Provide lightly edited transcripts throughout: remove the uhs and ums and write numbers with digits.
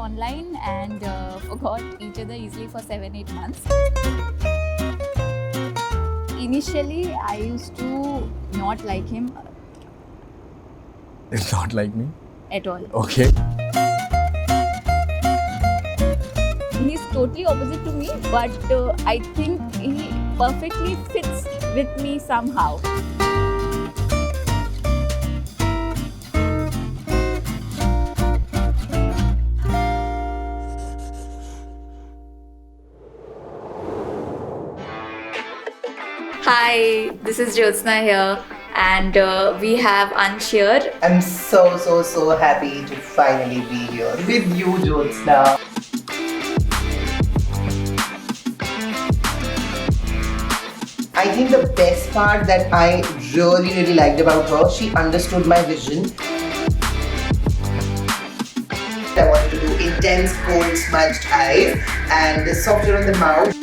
online and forgot each other easily for 7-8 months. Initially, I used to not like him It's not like me. at all. Okay. He's totally opposite to me, but I think he perfectly fits with me somehow. Hi, this is Jyotsna here, and we have Ansh here. I'm so happy to finally be here with you, Jyotsna. I think the best part that I really liked about her, she understood my vision. I wanted to do intense, cold, smudged eyes and softer on the mouth.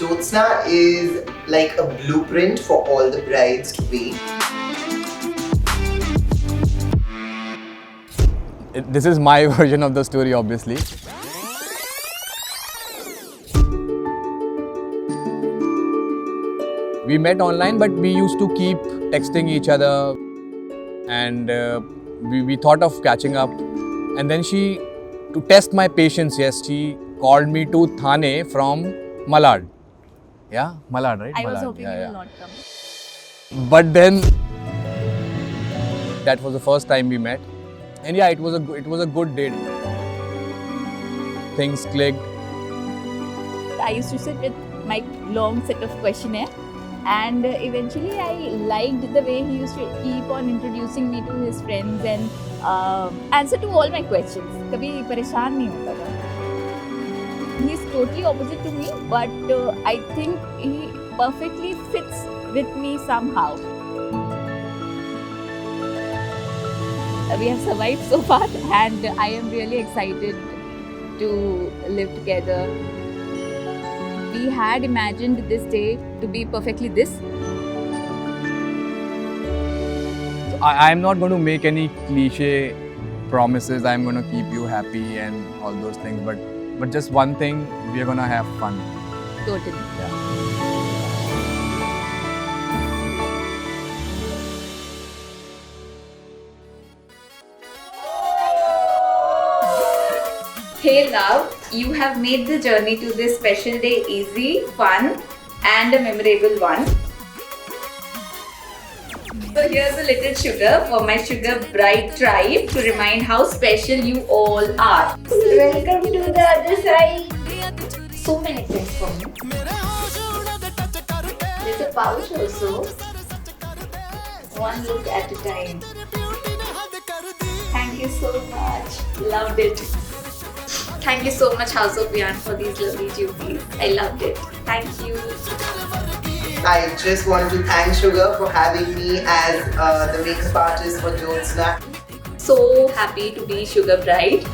Jyotsna is like a blueprint for all the brides to be. This is my version of the story, obviously. We met online, but we used to keep texting each other, and we thought of catching up. And then to test my patience, yes, she called me to Thane from Malad. Yeah, Malad, right? I was Malad. hoping Yeah, he yeah. will not come. But then that was the first time we met, and yeah, it was a good date. Things clicked. I used to sit with my long set of questionnaire, and eventually I liked the way he used to keep on introducing me to his friends and answer to all my questions. कभी परेशान नहीं होता था. He's totally opposite to me, but I think he perfectly fits with me somehow. We have survived so far, and I am really excited to live together. We had imagined this day to be perfectly this. I'm not going to make any cliche promises. I'm going to keep you happy and all those things. But just one thing, we're going to have fun. Totally. Yeah. Hey love, you have made the journey to this special day easy, fun and a memorable one. So here's a little sugar for my sugar bride tribe to remind how special you all are. Welcome to the other side. So many things for me. There's a pouch also. One look at a time. Thank you so much. Loved it. Thank you so much, House of Vian, for these lovely duties. I loved it. Thank you. I just wanted to thank Sugar for having me as the makeup artist for Jyotsna. So happy to be Sugar Bride.